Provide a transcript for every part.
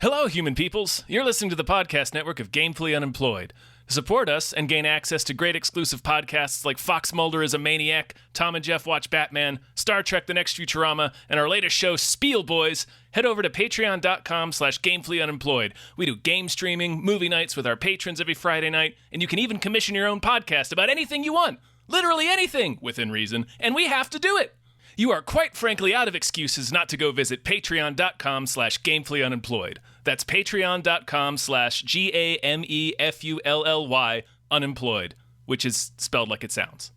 Hello, human peoples. You're listening to the podcast network of Gamefully Unemployed. To support us and gain access to great exclusive podcasts like Fox Mulder is a Maniac, Tom and Jeff Watch Batman, Star Trek The Next Futurama, and our latest show, Spiel Boys, head over to patreon.com/gamefullyunemployed. We do game streaming, movie nights with our patrons every Friday night, and you can even commission your own podcast about anything you want. Literally anything, within reason, and we have to do it. You are quite frankly out of excuses not to go visit patreon.com/gamefullyunemployed. That's patreon.com/GAMEFULLY unemployed, which is spelled like it sounds.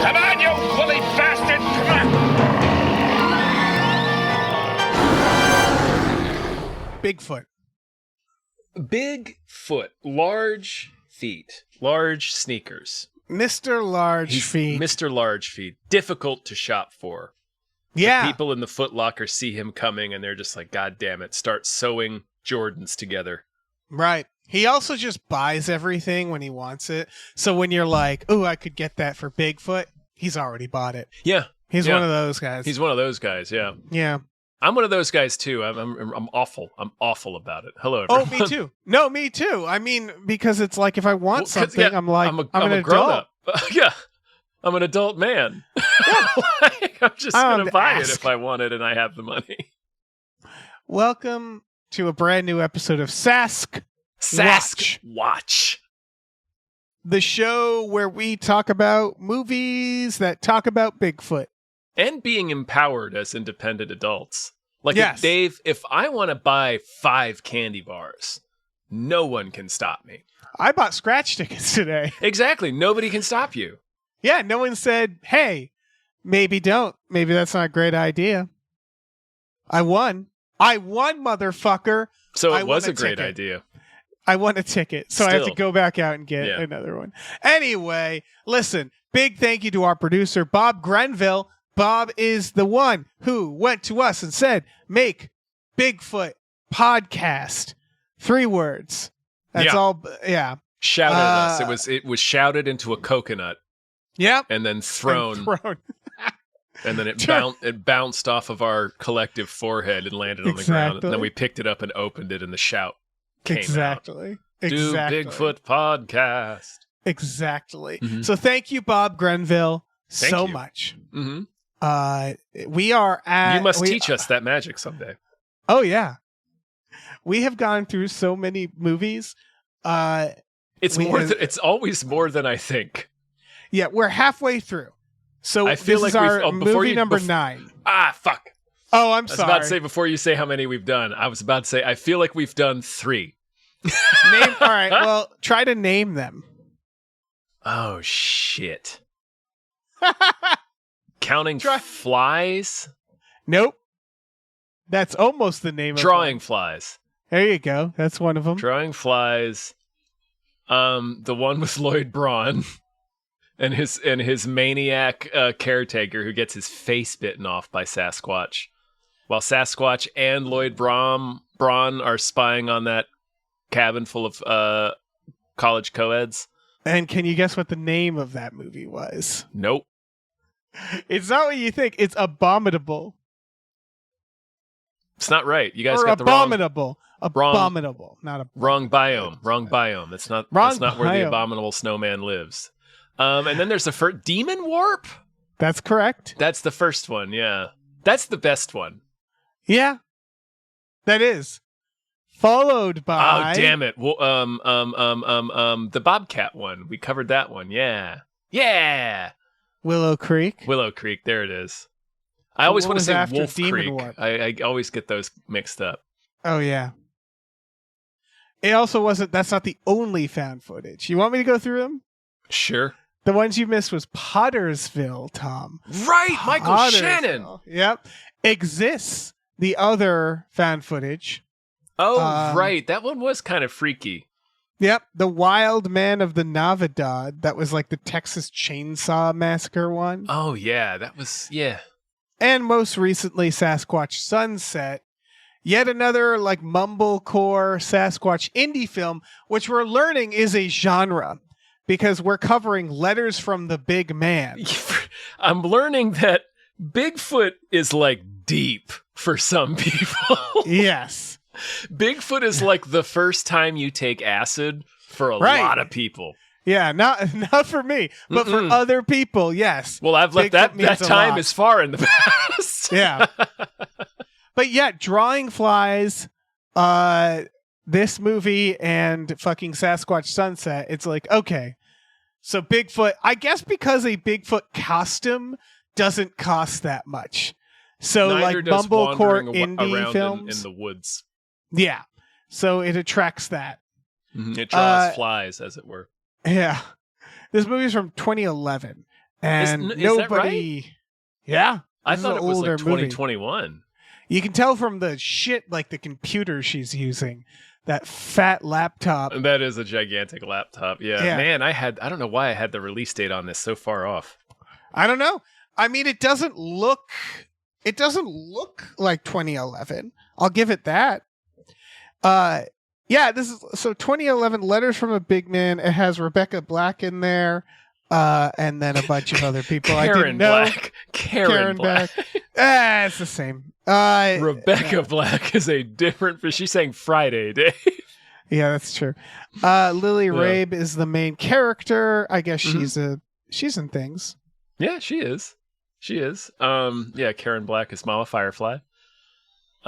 Come on, you woolly bastard! Come on! Bigfoot. Bigfoot. Large feet. Large sneakers. Mr. Large Feet. Mr. Large Feet. Difficult to shop for. Yeah. The people in the Foot Locker see him coming and they're just like, God damn it, start sewing Jordans together. Right. He also just buys everything when he wants it. So when you're like, oh, I could get that for Bigfoot, he's already bought it. Yeah. He's one of those guys. He's one of those guys, yeah. Yeah. I'm one of those guys too. I'm awful. I'm awful about it. Hello, everyone. Oh, me too. No, me too. I mean, because it's like if I want something, yeah, I'm like, I'm an grown adult. up. Yeah. I'm an adult man. Like, I'm just going to buy it if I want it and I have the money. Welcome to a brand new episode of Sasq Watch. The show where we talk about movies that talk about Bigfoot. And being empowered as independent adults. Like, yes. if I want to buy 5 candy bars, no one can stop me. I bought scratch tickets today. Exactly. Nobody can stop you. Yeah, no one said, hey, maybe don't. Maybe that's not a great idea. I won, motherfucker. So it was a great idea. I won a ticket, so I have to go back out and get another one. Anyway, listen, big thank you to our producer, Bob Grenville. Bob is the one who went to us and said, make Bigfoot podcast. 3 words. That's all. Yeah. Shouted at us. It was shouted into a coconut. Yep. And then thrown. And then it bounced off of our collective forehead and landed on the ground. And then we picked it up and opened it and the shout came out. Do Bigfoot podcast. Exactly. Mm-hmm. So thank you, Bob Grenville, so much. Mm-hmm. We are at... You must teach us that magic someday. Oh, yeah. We have gone through so many movies. It's always more than I think. Yeah, we're halfway through. So I feel this like is our movie number 9. Fuck. Oh, I'm sorry. I was about to say, before you say how many we've done, I was about to say, I feel like we've done 3. All right, well, try to name them. Oh, shit. Counting flies? Nope. That's almost the name Drawing flies. There you go. That's one of them. Drawing flies. The one with Lloyd Braun and his maniac caretaker who gets his face bitten off by Sasq Watch, while Sasq Watch and Lloyd Braun are spying on that cabin full of college co-eds. And can you guess what the name of that movie was? Nope. It's not what you think. It's Abominable. It's not right. You guys or got abominable. Abominable. Not a wrong biome. Wrong biome. That's not where the abominable snowman lives. And then there's the first Demon Warp. That's correct. That's the first one. Yeah, that's the best one. Yeah, that is. Followed by. Oh damn it! Well, the Bobcat one. We covered that one. Yeah. Willow Creek. There it is. I always want to say Wolf Demon Creek. Warp? I always get those mixed up. Oh, yeah. It also wasn't... That's not the only found footage. You want me to go through them? Sure. The ones you missed was Pottersville, Tom. Right! Michael Shannon! Yep. Exists, the other found footage. Oh, right. That one was kind of freaky. Yep. The Wild Man of the Navidad. That was like the Texas Chainsaw Massacre one. Oh, yeah. That was... Yeah. And most recently, Sasquatch Sunset. Yet another like mumblecore Sasquatch indie film, which we're learning is a genre. because we're covering letters from the big man. I'm learning that Bigfoot is like deep for some people. Yes. Bigfoot is like the first time you take acid for a lot of people. Yeah, not for me, but for other people, yes. Well, I've left that time is far in the past. Yeah. But yeah, drawing flies, this movie and fucking Sasquatch Sunset, it's like, okay, so Bigfoot, I guess because a Bigfoot costume doesn't cost that much. So neither like does mumblecore wandering indie films. in the woods. Yeah. So it attracts that. Mm-hmm. It draws flies, as it were. Yeah. This movie's from 2011. And is nobody... that right? Yeah. I thought it was like 2021. Movie. You can tell from the shit, like the computer she's using. That fat laptop. That is a gigantic laptop. Yeah. Man, I don't know why I had the release date on this so far off. I don't know. I mean, it doesn't look like 2011. I'll give it that. Yeah, this is so 2011 Letters from a Big Man. It has Rebecca Black in there, and then a bunch of other people I didn't know. Black. Karen Black. It's the same. Rebecca Black is a different. She's saying Friday, Dave. Yeah, that's true. Lily Rabe is the main character. I guess she's in things. Yeah, she is. She is. Yeah, Karen Black is Mama Firefly.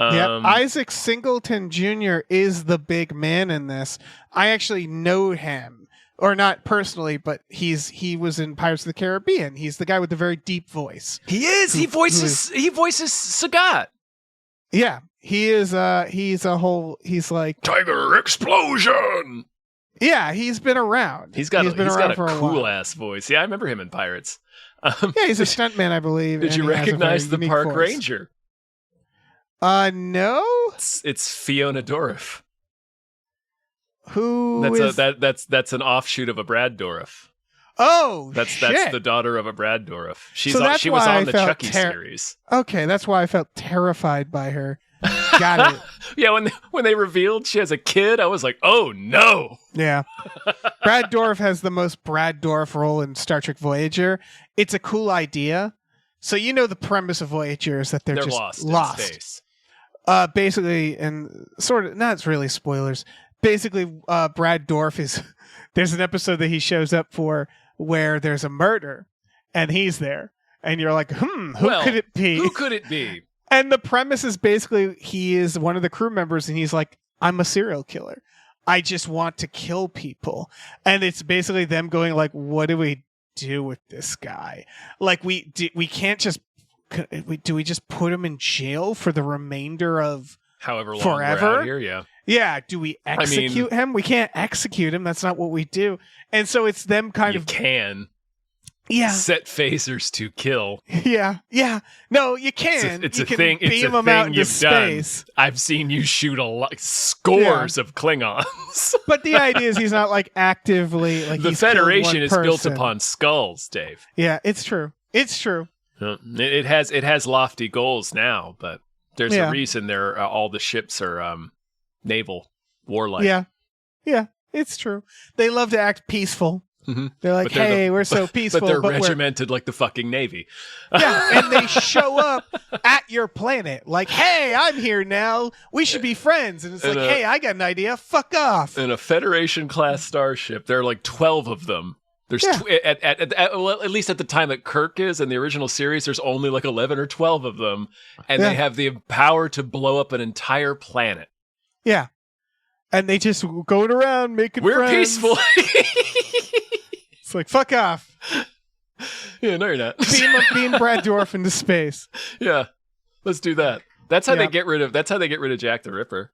Isaac Singleton Jr. is the big man in this. I actually know him, or not personally, but he was in Pirates of the Caribbean. He's the guy with the very deep voice. He is. He voices Sagat. Yeah, he is. He's like Tiger Explosion. Yeah, he's been around. He's got a cool ass voice. Yeah, I remember him in Pirates. Yeah, he's a stuntman, I believe. Did you recognize the park ranger? No. It's Fiona Dourif. That's an offshoot of a Brad Dourif. Oh, that's the daughter of a Brad Dourif. She was on the Chucky series. Okay, that's why I felt terrified by her. Got it. Yeah, when they revealed she has a kid, I was like, oh no. Yeah. Brad Dourif has the most Brad Dourif role in Star Trek Voyager. It's a cool idea. So you know the premise of Voyager is that they're just lost. In space. Basically, and sort of, not really spoilers. Basically, Brad Dourif is. There's an episode that he shows up for where there's a murder, and he's there, and you're like, who could it be? Who could it be? And the premise is basically he is one of the crew members, and he's like, I'm a serial killer. I just want to kill people, and it's basically them going like, what do we do with this guy? Like we can't just. Do we just put him in jail for the remainder of however long forever? We're out here? Yeah. Yeah. Do we execute him? We can't execute him. That's not what we do. And so it's them kind of can. Yeah. Set phasers to kill. Yeah. Yeah. No, you can. It's you a can thing. Beam it's a them thing out into you've space. done. I've seen you shoot scores of Klingons. But the idea is he's not like actively like the Federation is built upon skulls, Dave. Yeah, it's true. It's true. It has lofty goals now, but there's a reason all the ships are naval warlike. Yeah, it's true. They love to act peaceful. Mm-hmm. They're like, we're so peaceful. But they're regimented like the fucking Navy. Yeah, and they show up at your planet like, hey, I'm here now. We should be friends. And it's like, hey, I got an idea. Fuck off. In a Federation-class starship, there are like 12 of them. There's at least at the time that Kirk is in the original series, there's only like 11 or 12 of them, and they have the power to blow up an entire planet. Yeah, and they just going around making friends. We're peaceful. It's like, fuck off. Yeah, no, you're not. Beam Brad Dourif into space. Yeah, let's do that. That's how they get rid of. That's how they get rid of Jack the Ripper.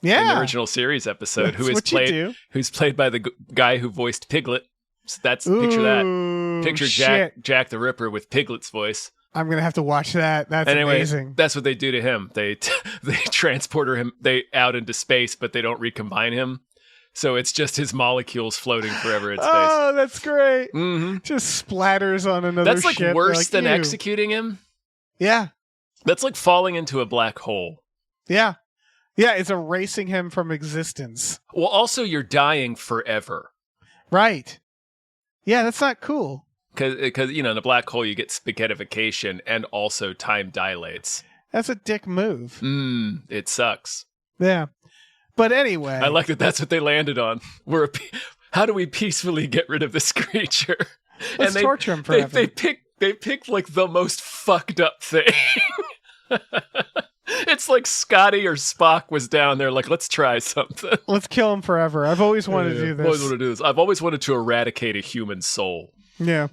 Yeah, in the original series episode, who's played by the guy who voiced Piglet. So picture that. Picture Jack the Ripper with Piglet's voice. I'm gonna have to watch that. That's amazing. That's what they do to him. They transport him out into space, but they don't recombine him. So it's just his molecules floating forever in space. Oh, that's great. Mm-hmm. Just splatters on another ship. That's like worse than executing him. Yeah. That's like falling into a black hole. Yeah. Yeah, it's erasing him from existence. Well, also you're dying forever. Right. Yeah, that's not cool. Because in a black hole you get spaghettification and also time dilates. That's a dick move. It sucks. Yeah. But anyway. I like that that's what they landed on. How do we peacefully get rid of this creature? Let's torture him forever. They picked like the most fucked up thing. It's like Scotty or Spock was down there like, let's try something. Let's kill him forever. I've always wanted to do this. I've always wanted to eradicate a human soul. Yeah.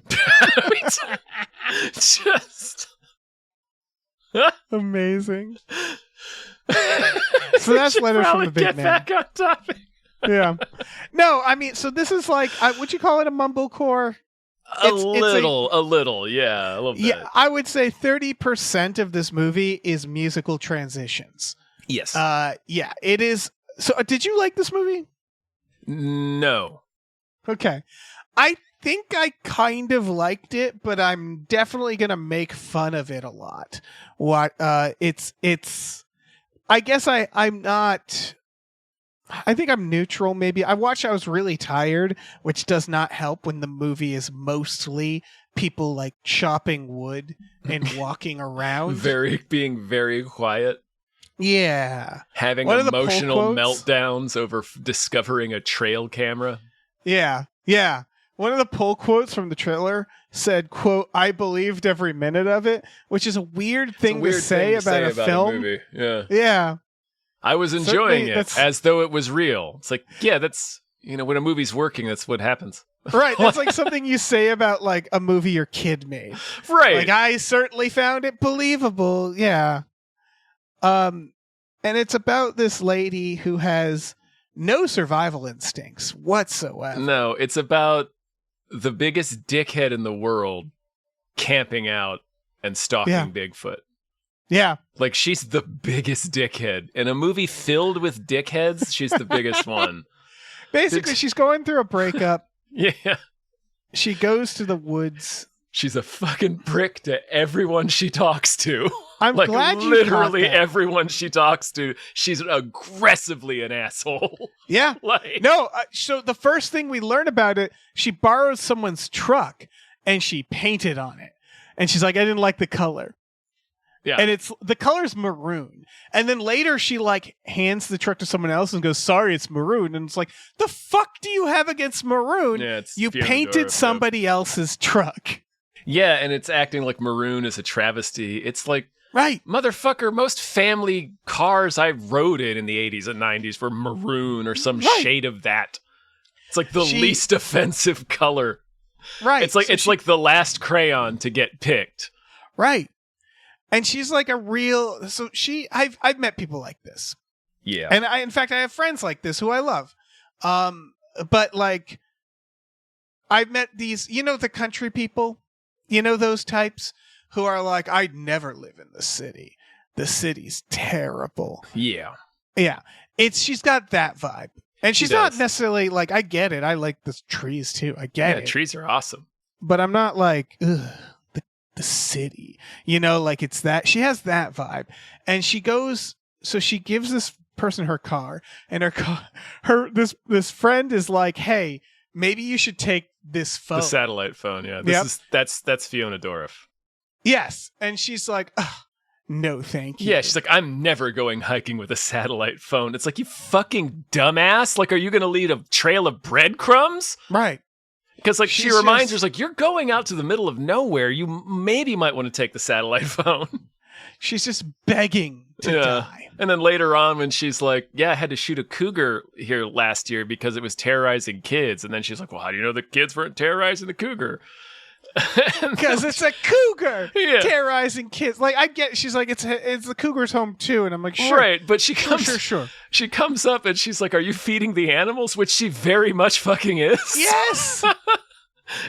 Just amazing. So that's letters from the big get man. Back on topic. Yeah. No, I mean, so this is like, would you call it a mumblecore? A little, yeah, a little bit. Yeah, I would say 30% of this movie is musical transitions. Yes. Yeah, it is. So, did you like this movie? No. Okay. I think I kind of liked it, but I'm definitely gonna make fun of it a lot. It's I guess I'm not. I think I'm neutral, maybe. I was really tired, which does not help when the movie is mostly people like chopping wood and walking around. Being very quiet. Yeah. Having emotional meltdowns over discovering a trail camera. Yeah. Yeah. One of the pull quotes from the trailer said, quote, "I believed every minute of it," which is a weird thing to say about a film. Movie. Yeah. Yeah. I was enjoying it as though it was real. It's like, yeah, that's, when a movie's working, that's what happens. Right. That's like something you say about like a movie your kid made. Right. Like, I certainly found it believable. Yeah. And it's about this lady who has no survival instincts whatsoever. No, it's about the biggest dickhead in the world camping out and stalking Bigfoot. Yeah. Like, she's the biggest dickhead. In a movie filled with dickheads, she's the biggest one. Basically, she's going through a breakup. Yeah. She goes to the woods. She's a fucking prick to everyone she talks to. I'm like, glad you literally caught that. Everyone she talks to, she's aggressively an asshole. Yeah. Like, no, so the first thing we learn about it, she borrowed someone's truck and she painted on it. And she's like, I didn't like the color. Yeah. And the color's maroon. And then later she like hands the truck to someone else and goes, sorry, it's maroon. And it's like, the fuck do you have against maroon? Yeah, it's you painted somebody else's truck. Yeah, and it's acting like maroon is a travesty. It's like, right, motherfucker, most family cars I rode in the 80s and 90s were maroon or some shade of that. It's like the least offensive color. Right. It's like like the last crayon to get picked. Right. And she's like a real, I've met people like this. Yeah. And in fact, I have friends like this who I love. But like, I've met these, the country people, those types who are like, I'd never live in the city. The city's terrible. Yeah. Yeah. She's got that vibe. And she's not necessarily like, I get it. I like the trees too. I get it. Yeah, trees are awesome. But I'm not like, ugh. The city, like it's that she has that vibe, and she gives this person her car, and this friend is like, hey, maybe you should take this phone, the satellite phone. Yeah, that's Fiona Dourif. Yes, and she's like, no, thank you. Yeah, she's like, I'm never going hiking with a satellite phone. It's like, you fucking dumbass. Like, are you going to lead a trail of breadcrumbs? Right. Because like she reminds her, like, you're going out to the middle of nowhere. You maybe might want to take the satellite phone. She's just begging to die. And then later on when she's like, yeah, I had to shoot a cougar here last year because it was terrorizing kids. And then she's like, well, how do you know the kids weren't terrorizing the cougar? Because it's a cougar terrorizing kids. Like, I get, she's like, it's the cougar's home too. And I'm like, sure. Right, but she comes, sure. She comes up and she's like, are you feeding the animals? Which she very much fucking is. Yes!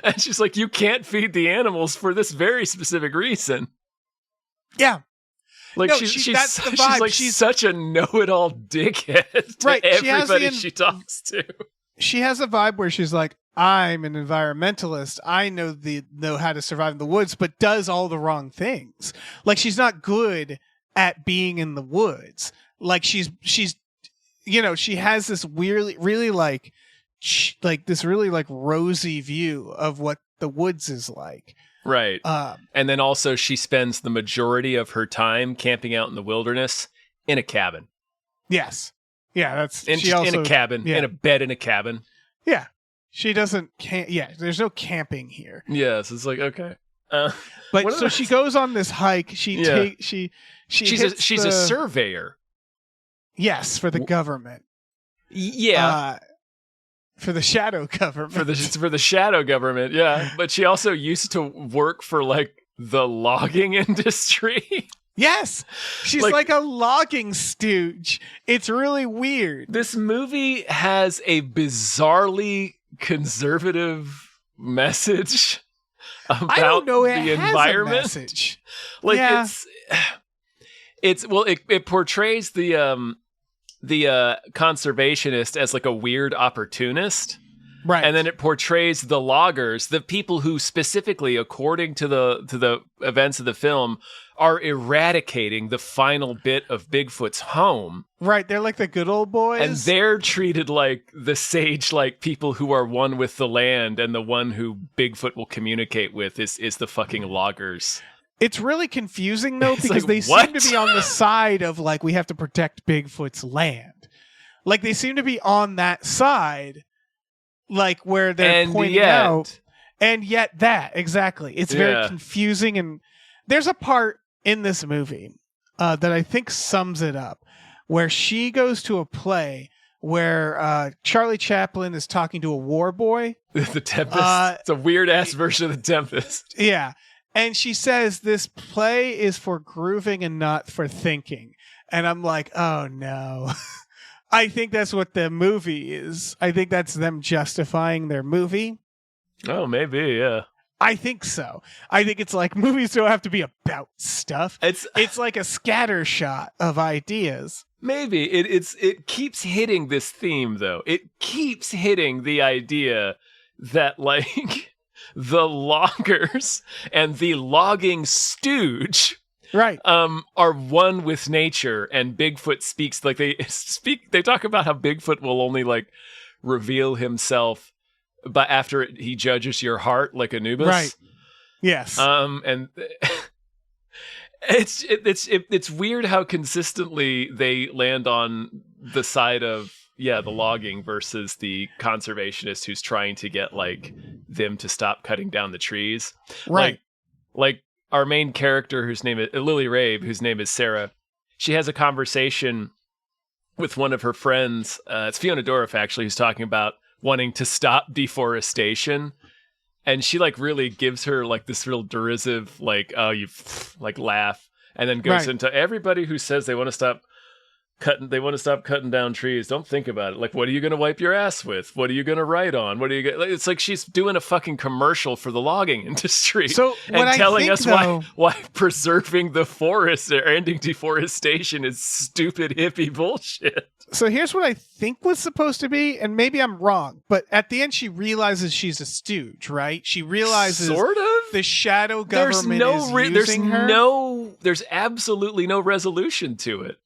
And she's like, you can't feed the animals for this very specific reason. Yeah. Like, no, she's that's the vibe. She's like, she's such a know-it-all dickhead to everybody she talks to. She has a vibe where she's like, I'm an environmentalist. I know how to survive in the woods, but does all the wrong things. Like, she's not good at being in the woods. Like, she's she has this really like like this really like rosy view of what the woods is like. Right. And then also she spends the majority of her time camping out in the wilderness in a cabin. Yes. Yeah, that's in a cabin, in a bed in a cabin. Yeah. She doesn't there's no camping here. Yes, it's like okay. But so she goes on this hike. She's a surveyor. Yes, for the government. Yeah. For the shadow government. For the shadow government, yeah. But she also used to work for like the logging industry. Yes. She's like a logging stooge. It's really weird. This movie has a bizarrely conservative message about I don't know, the environment. A message. Like it portrays the conservationist as like a weird opportunist. Right. And then it portrays the loggers, the people who specifically, according to the events of the film, are eradicating the final bit of Bigfoot's home. Right. They're like the good old boys. And they're treated like the sage-like people who are one with the land, and the one who Bigfoot will communicate with is the fucking loggers. It's really confusing, though, because they seem to be on the side of, like, we have to protect Bigfoot's land. Like, they seem to be on that side, like, where they're pointing out. And yet that, exactly. It's very confusing. And there's a part in this movie that I think sums it up, where she goes to a play where Charlie Chaplin is talking to a war boy. The Tempest. It's a weird-ass version of The Tempest. Yeah. And she says, this play is for grooving and not for thinking. And I'm like, oh, no. I think that's what the movie is. I think that's them justifying their movie. Oh, maybe, yeah. I think so. I think it's like movies don't have to be about stuff. It's like a scatter shot of ideas. Maybe. It keeps hitting this theme, though. It keeps hitting the idea that, like... the loggers and the logging stooge are one with nature, and Bigfoot speaks like they talk about how Bigfoot will only like reveal himself but after he judges your heart like Anubis. Right. Yes. And it's weird how consistently they land on the side of the logging versus the conservationist who's trying to get like them to stop cutting down the trees. Right. Like our main character, whose name is Lily Rabe, whose name is Sarah. She has a conversation with one of her friends. It's Fiona Dorff, actually, who's talking about wanting to stop deforestation. And she like really gives her like this real derisive, like, oh, you like laugh, and then goes into everybody who says they want to stop cutting down trees. Don't think about it. Like, what are you going to wipe your ass with? What are you going to write on? What are you going? It's like she's doing a fucking commercial for the logging industry. So and telling us why preserving the forest or ending deforestation is stupid hippie bullshit. So here's what I think was supposed to be, and maybe I'm wrong, but at the end she realizes she's a stooge, right? She realizes sort of the shadow government is using her. There's absolutely no resolution to it.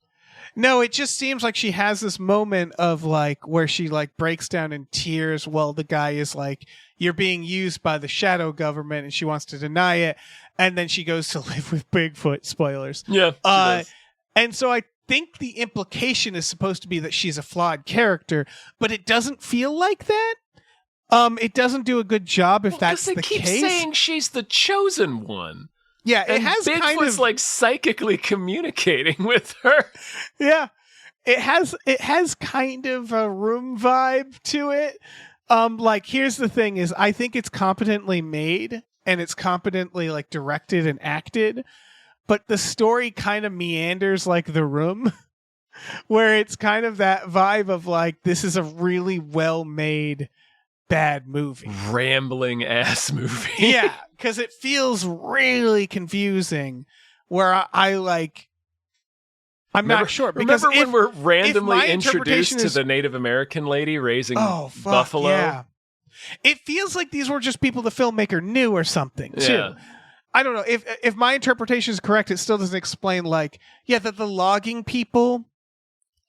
No, it just seems like she has this moment of like where she like breaks down in tears while the guy is like, you're being used by the shadow government, and she wants to deny it. And then she goes to live with Bigfoot. Spoilers. Yeah. And so I think the implication is supposed to be that she's a flawed character, but it doesn't feel like that. It doesn't do a good job if that's the case. They keep saying she's the chosen one. Yeah, it has Bigfoot's kind of like psychically communicating with her. Yeah, it has kind of a Room vibe to it. Like here's the thing: is I think it's competently made and it's competently like directed and acted, but the story kind of meanders like The Room, where it's kind of that vibe of like this is a really well made bad movie, rambling ass movie. Yeah, because it feels really confusing. Where I'm not sure. Because remember when we're randomly introduced to the Native American lady raising buffalo? Yeah. It feels like these were just people the filmmaker knew or something too. Yeah. I don't know if my interpretation is correct. It still doesn't explain that the logging people,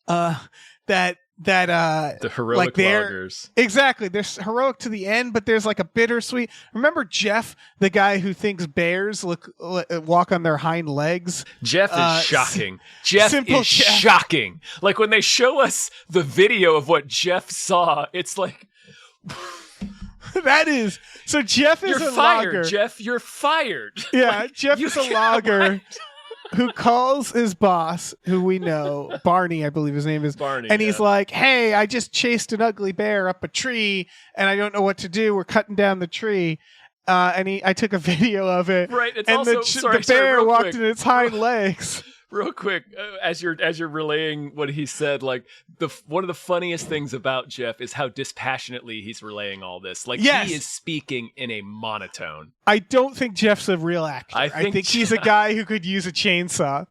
that the heroic like loggers. Exactly. They're heroic to the end, but there's like a bittersweet. Remember Jeff, the guy who thinks bears walk on their hind legs? Jeff is shocking. Jeff is shocking. Like when they show us the video of what Jeff saw, it's like that is so. Jeff is you're a fired, logger. Jeff, you're fired. Yeah, like, Jeff is a logger. Who calls his boss, who we know, Barney, I believe his name is, Barney, and he's like, "Hey, I just chased an ugly bear up a tree, and I don't know what to do. We're cutting down the tree." I took a video of it. Right. It's and also the bear walked in its hind legs. Real quick, as you're relaying what he said, like one of the funniest things about Jeff is how dispassionately he's relaying all this. Like he is speaking in a monotone. I don't think Jeff's a real actor. I think he's a guy who could use a chainsaw.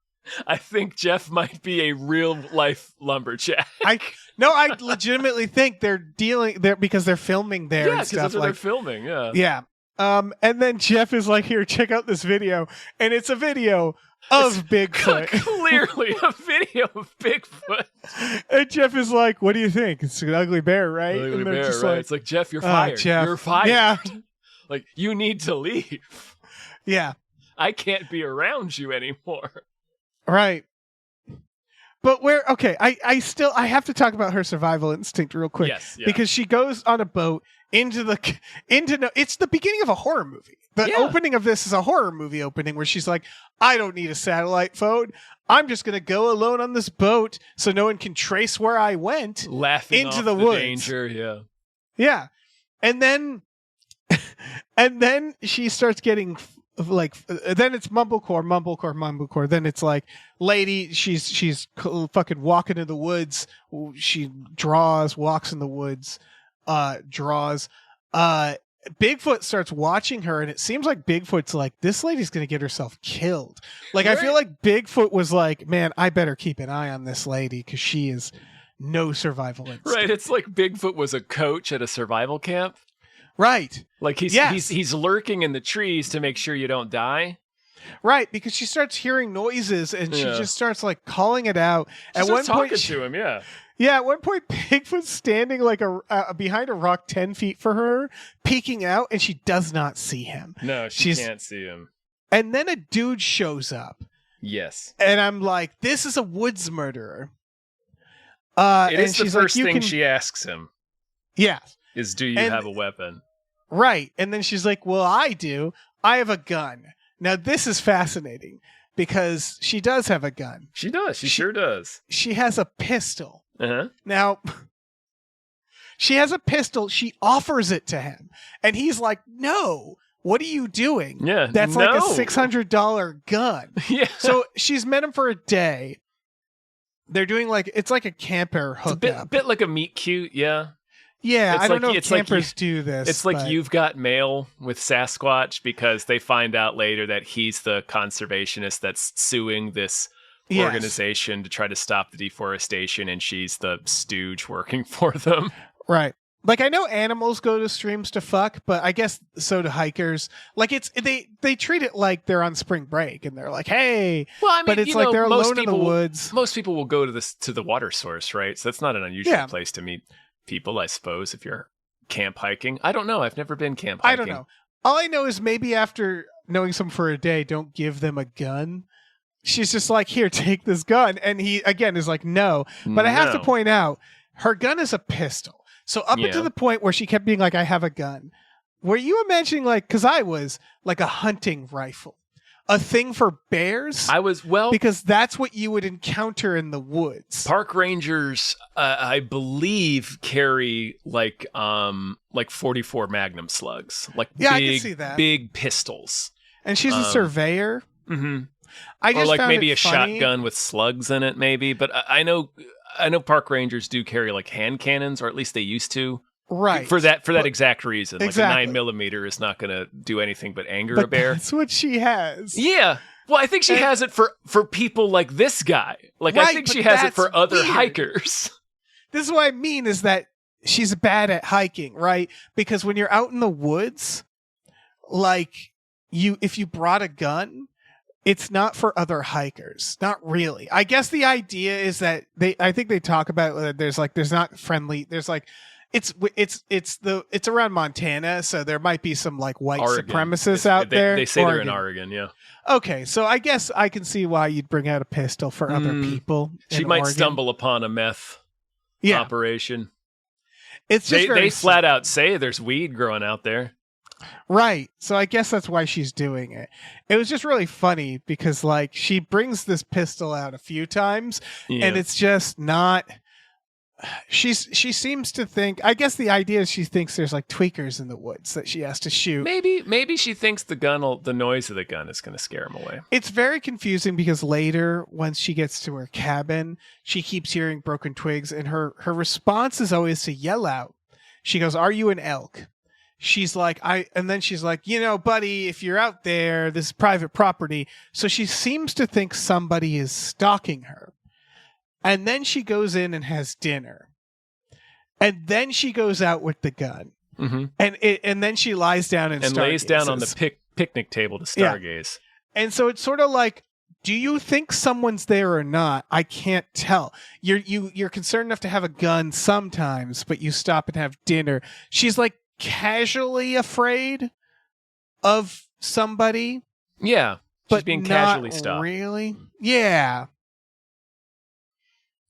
I think Jeff might be a real life lumberjack. I legitimately think they're dealing there because they're filming there. Yeah, because that's what they're filming. Yeah. Yeah. And then Jeff is like, "Here, check out this video," and it's a video of Bigfoot. Clearly a video of Bigfoot. And Jeff is like, "What do you think? It's an ugly bear, right?" Ugly and bear, just right? Like, it's like, Jeff, you're fired. Jeff. You're fired. Yeah. Like, you need to leave. Yeah. I can't be around you anymore. Right. But I have to talk about her survival instinct real quick. Yes. Yeah. Because she goes on a boat it's the beginning of a horror movie. The opening of this is a horror movie opening where she's like, "I don't need a satellite phone. I'm just going to go alone on this boat so no one can trace where I went." Laughing into off the woods. Danger, yeah. Yeah. And then she starts getting then it's mumblecore. Then it's like, lady, she's fucking walking in the woods. She walks in the woods, draws. Bigfoot starts watching her, and it seems like Bigfoot's like, this lady's gonna get herself killed. Like, right. I feel like Bigfoot was like, man, I better keep an eye on this lady because she is no survival instinct. Right. It's like Bigfoot was a coach at a survival camp. Right. Like he's lurking in the trees to make sure you don't die. Right, because she starts hearing noises and she just starts like calling it out. At one point, to him, yeah. Yeah, at one point, Bigfoot's standing like behind a rock 10 feet for her, peeking out, and she does not see him. No, she can't see him. And then a dude shows up. Yes. And I'm like, this is a woods murderer. It is the first thing she asks him. Yeah. Is, do you have a weapon? Right. And then she's like, well, I do. I have a gun. Now, this is fascinating because she does have a gun. She does. She sure does. She has a pistol. Uh-huh. Now, she has a pistol. She offers it to him. And he's like, no, what are you doing? Yeah. That's like a $600 gun. Yeah. So she's met him for a day. They're doing it's like a camper hookup. It's a bit like a meet cute, yeah. Yeah, I don't know if campers do this. It's like You've Got Mail with Sasq Watch because they find out later that he's the conservationist that's suing this organization to try to stop the deforestation, and she's the stooge working for them. Right. Like, I know animals go to streams to fuck, but I guess so do hikers. Like, they treat it like they're on spring break, and they're like, hey. Well, I mean, but it's like they're alone in the woods. Most people will go to the water source, right? So that's not an unusual place to meet people, I suppose, if you're camp hiking. I don't know. I've never been camp hiking. I don't know. All I know is maybe after knowing someone for a day, don't give them a gun. She's just like, here, take this gun. And he, again, is like, no. But I have to point out, her gun is a pistol. So up until the point where she kept being like, I have a gun. Were you imagining because I was like a hunting rifle? A thing for bears? I was, because that's what you would encounter in the woods. Park rangers, I believe, carry like 44 Magnum slugs, like I can see that. Big pistols. And she's a surveyor. Mm-hmm. I just or like found maybe it a funny. shotgun with slugs in it, maybe. But I know park rangers do carry like hand cannons, or at least they used to. Right. For that exact reason. Exactly. Like a 9mm is not going to do anything but anger a bear. That's what she has. Yeah. Well, I think she has it for people like this guy. Like, I think she has it for other hikers. This is what I mean is that she's bad at hiking, right? Because when you're out in the woods, like if you brought a gun, it's not for other hikers. Not really. I guess the idea is that I think they talk about there's not friendly. There's like, it's around Montana, so there might be some like white Oregon. supremacists out there. They say they're in Oregon, yeah. Okay, so I guess I can see why you'd bring out a pistol for other people. She might Oregon. stumble upon a meth operation. It's just they flat out say there's weed growing out there. Right. So I guess that's why she's doing it. It was just really funny because like she brings this pistol out a few times and it's just not she seems to think, I guess the idea is she thinks there's like tweakers in the woods that she has to shoot. Maybe she thinks the noise of the gun is going to scare him away. It's very confusing because later, once she gets to her cabin, she keeps hearing broken twigs and her response is always to yell out. She goes, "Are you an elk?" She's like, and then she's like, buddy, if you're out there, this is private property. So she seems to think somebody is stalking her. And then she goes in and has dinner. And then she goes out with the gun. Mm-hmm. And then she lies down and lays down on the picnic table to stargaze. Yeah. And so it's sort of like, do you think someone's there or not? I can't tell. You're concerned enough to have a gun sometimes, but you stop and have dinner. She's like casually afraid of somebody. Yeah. She's being casually not stopped. Really? Yeah.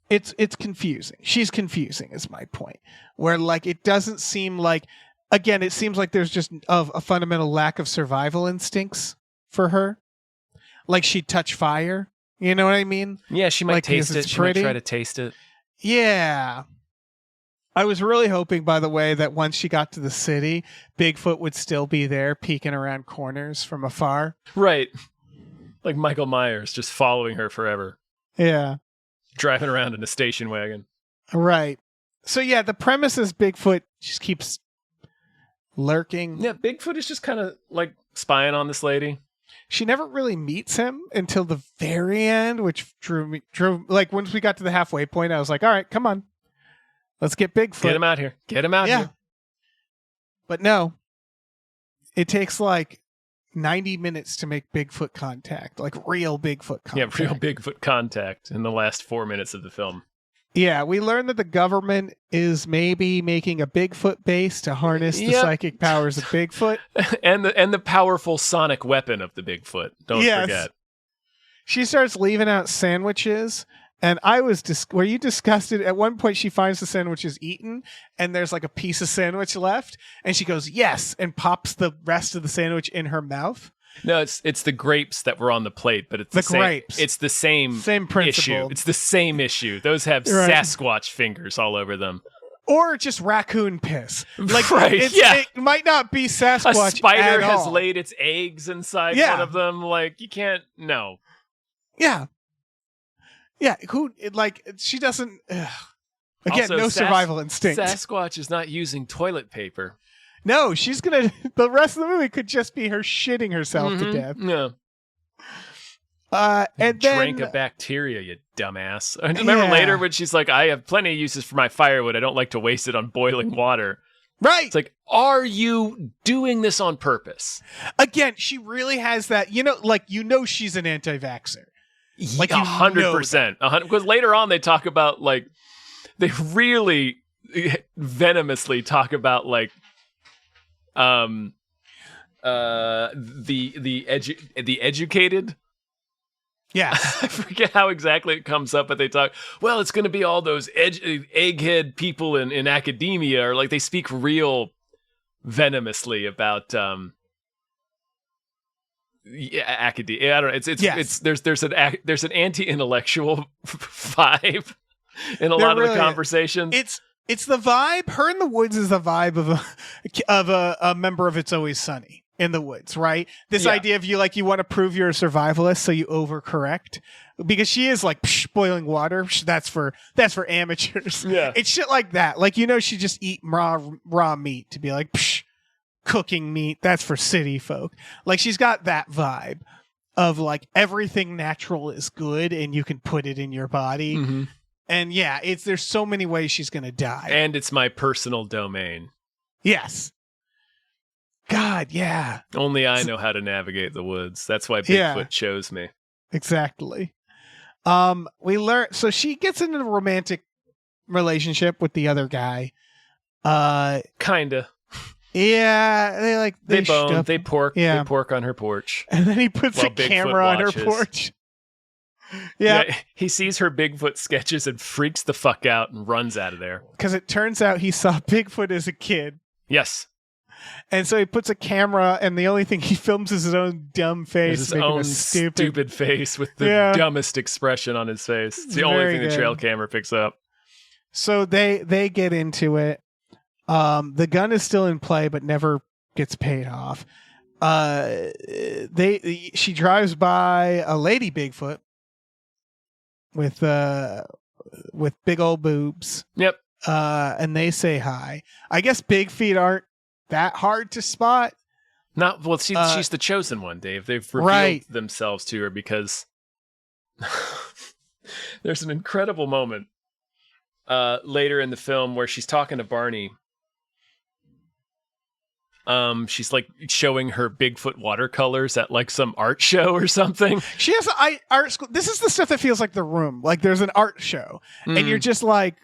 It's confusing. She's confusing is my point. Where like it doesn't seem like, again, it seems like there's just a fundamental lack of survival instincts for her. Like she'd touch fire. You know what I mean? Yeah, she might like, taste it. She might try to taste it. Yeah. I was really hoping, by the way, that once she got to the city, Bigfoot would still be there peeking around corners from afar. Right. Like Michael Myers just following her forever. Yeah. Driving around in a station wagon. Right. So yeah, the premise is Bigfoot just keeps lurking. Yeah, Bigfoot is just kind of like spying on this lady. She never really meets him until the very end, which drew like once we got to the halfway point, I was like, all right, come on. Let's get Bigfoot. Get him out here. Get him out here. But no. It takes like 90 minutes to make Bigfoot contact, like real Bigfoot contact. Yeah, real Bigfoot contact in the last 4 minutes of the film. Yeah, we learned that the government is maybe making a Bigfoot base to harness the psychic powers of Bigfoot. and the powerful sonic weapon of the Bigfoot. Don't forget. She starts leaving out sandwiches, and I was were you disgusted? At one point, she finds the sandwiches eaten, and there's like a piece of sandwich left, and she goes, yes, and pops the rest of the sandwich in her mouth. No, it's the grapes that were on the plate, but it's the same, grapes. It's the same principle. issue. It's the same issue. Those have Sasq Watch fingers all over them. Or just raccoon piss. Like, right, it might not be Sasq Watch. A spider at has all. laid its eggs inside one of them. Like, you can't, no. Yeah. Yeah, she doesn't... Again, also, no survival instinct. Sasquatch is not using toilet paper. No, she's gonna... The rest of the movie could just be her shitting herself to death. No. And drank a bacteria, you dumbass. I remember later when she's like, I have plenty of uses for my firewood. I don't like to waste it on boiling water. Right. It's like, are you doing this on purpose? Again, she really has that, she's an anti-vaxxer. Like 100%. Because later on they talk about they really venomously talk about the educated. Yeah. I forget how exactly it comes up, but they talk, well, it's going to be all those egghead people in academia, or they speak real venomously about academia. I don't know. It's there's an anti-intellectual vibe in a lot of the conversations. It's the vibe. Her in the Woods is the vibe of a member of It's Always Sunny in the Woods, right? This idea of you want to prove you're a survivalist, so you overcorrect, because she is boiling water. That's for amateurs. Yeah, it's shit like that. She just eat raw meat to be cooking meat. That's for city folk. She's got that vibe of everything natural is good and you can put it in your body. Mm-hmm. And there's so many ways she's gonna die. And it's my personal domain. Yes. God, yeah. Only I know how to navigate the woods. That's why Bigfoot chose me. Exactly. We learn. So she gets into a romantic relationship with the other guy. Kinda. Yeah, they bone, they pork, they pork on her porch, and then he puts a camera on her porch. Yeah, he sees her Bigfoot sketches and freaks the fuck out and runs out of there. Because it turns out he saw Bigfoot as a kid. Yes. And so he puts a camera, and the only thing he films is his own dumb face. His own stupid face with the dumbest expression on his face. It's the only thing the trail camera picks up. So they get into it. The gun is still in play, but never gets paid off. She drives by a lady Bigfoot with big old boobs. Yep. And they say hi. I guess big feet aren't that hard to spot. She's the chosen one, Dave. They've revealed themselves to her because there's an incredible moment later in the film where she's talking to Barney. She's like showing her Bigfoot watercolors at like some art show or something. She has an art school. This is the stuff that feels like The Room. Like there's an art show, and you're just like,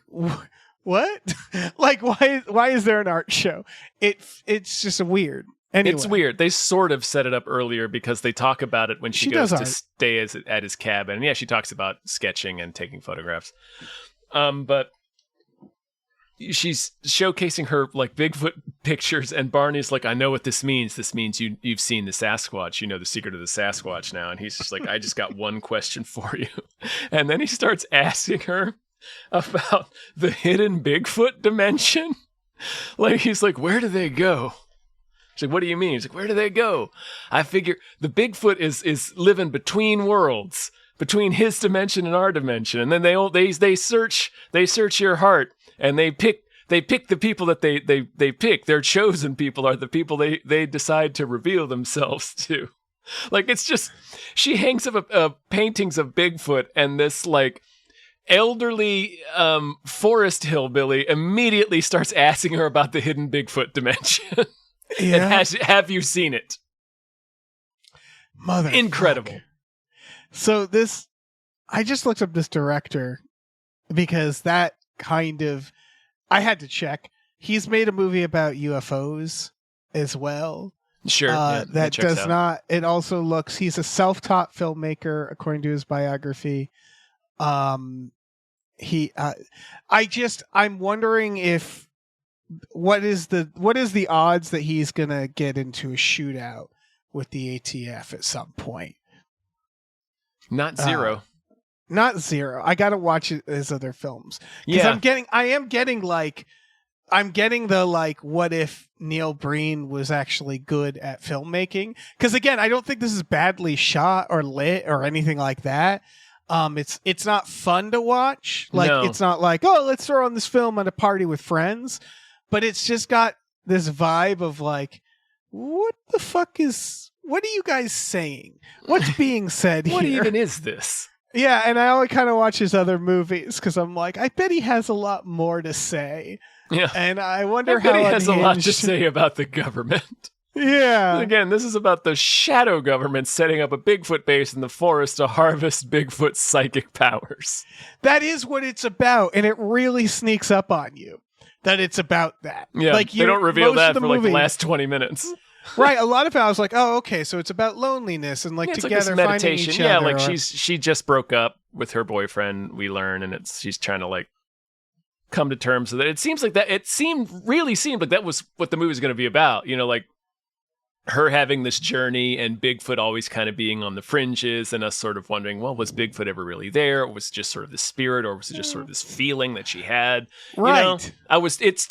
what? Like why is there an art show? It's just weird. Anyway. It's weird. They sort of set it up earlier because they talk about it when she goes to stay at his cabin. And yeah, she talks about sketching and taking photographs. But she's showcasing her like Bigfoot pictures, and Barney's like, I know what this means. This means you've seen the Sasq Watch. You know the secret of the Sasq Watch now. And he's just like, I just got one question for you. And then he starts asking her about the hidden Bigfoot dimension. Like he's like, where do they go? She's like, what do you mean? He's like, where do they go? I figure the Bigfoot is living between worlds, between his dimension and our dimension. And then they search your heart, and they pick the people that they pick. Their chosen people are the people they decide to reveal themselves to. Like it's just, she hangs up paintings of Bigfoot, and this like elderly forest hillbilly immediately starts asking her about the hidden Bigfoot dimension. Yeah. And have you seen it? Mother, incredible. So I just looked up this director because that kind of, I had to check. He's made a movie about UFOs as well. Sure. That does not. It also looks. He's a self-taught filmmaker, according to his biography. I'm wondering if. What is the odds that he's gonna get into a shootout with the ATF at some point? Not zero. Not zero. I gotta watch his other films because I'm getting the what if Neil Breen was actually good at filmmaking? Because again, I don't think this is badly shot or lit or anything like that. It's not fun to watch. It's not like, oh, let's throw on this film at a party with friends. But it's just got this vibe of like, what are you guys saying? What's being said here? What even is this? Yeah, and I always kind of watch his other movies because I'm like, I bet he has a lot more to say. Yeah. And I wonder he has a lot to say about the government. Yeah. Again, this is about the shadow government setting up a Bigfoot base in the forest to harvest Bigfoot's psychic powers. That is what it's about, and it really sneaks up on you. That it's about that. Yeah, like they don't reveal that for like the last 20 minutes. Right, a lot of it I was like, oh, okay, so it's about loneliness and together like finding each other. Yeah, like she just broke up with her boyfriend, we learn, and she's trying to like come to terms with it. It seems like that. It really seemed like that was what the movie was going to be about. You know, like her having this journey and Bigfoot always kind of being on the fringes, and us sort of wondering, well, was Bigfoot ever really there? Or was it just sort of the spirit, or was it just sort of this feeling that she had? Right. You know, it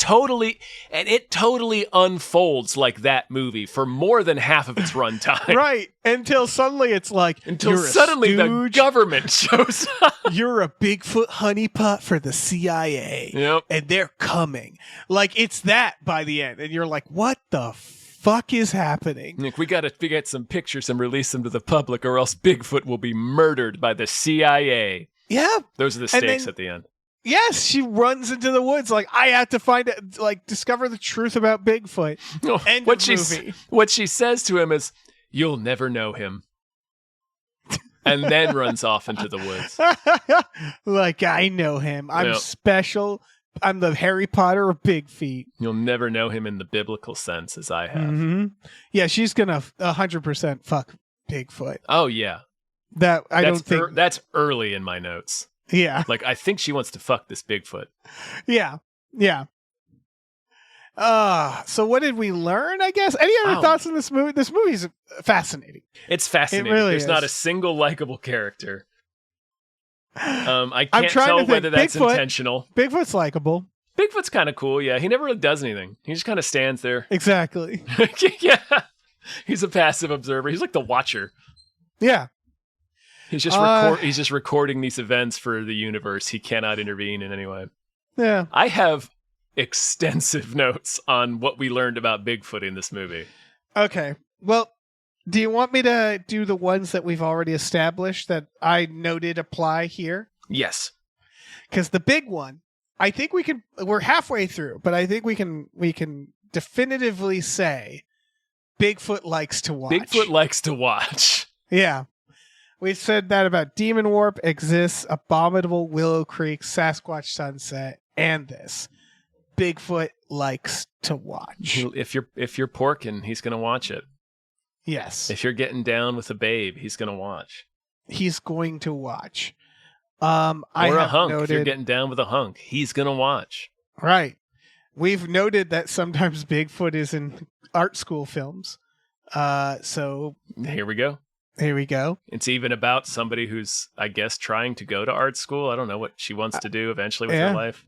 totally unfolds like that movie for more than half of its runtime. Right. Until suddenly it's like, the government shows up. You're a Bigfoot honeypot for the CIA. Yep. And they're coming. Like, it's that by the end. And you're like, what the fuck is happening? Nick, we gotta get some pictures and release them to the public, or else Bigfoot will be murdered by the CIA. Yeah. Those are the stakes at the end. Yes, she runs into the woods like, I have to find it, like discover the truth about Bigfoot. End of movie. What she says to him is, "You'll never know him," and then runs off into the woods. Like, I know him. I'm special. I'm the Harry Potter of Big Feet. You'll never know him in the biblical sense as I have. Mm-hmm. Yeah, she's gonna 100% fuck Bigfoot. Oh yeah, don't think that's early in my notes. Yeah. Like, I think she wants to fuck this Bigfoot. Yeah. Yeah. So what did we learn, I guess? Any other thoughts on this movie? This movie's fascinating. It's fascinating. It really There's is. not a single likable character. I can't tell whether that's intentional. Bigfoot's likable. Bigfoot's kind of cool, yeah. He never really does anything. He just kind of stands there. Exactly. Yeah. He's a passive observer. He's like the watcher. Yeah. He's just recording these events for the universe. He cannot intervene in any way. Yeah. I have extensive notes on what we learned about Bigfoot in this movie. Okay. Well, do you want me to do the ones that we've already established that I noted apply here? Yes. Because the big one, I think we're halfway through, but I think we can definitively say Bigfoot likes to watch. Bigfoot likes to watch. Yeah. We said that about Demon Warp, Exists, Abominable, Willow Creek, Sasquatch Sunset, and this. Bigfoot likes to watch. If you're porking, he's gonna watch it. Yes. If you're getting down with a babe, he's gonna watch. He's going to watch. Or a hunk. If you're getting down with a hunk, he's gonna watch. Right. We've noted that sometimes Bigfoot is in art school films. So here we go. Here we go. It's even about somebody who's, I guess, trying to go to art school. I don't know what she wants to do eventually with her life.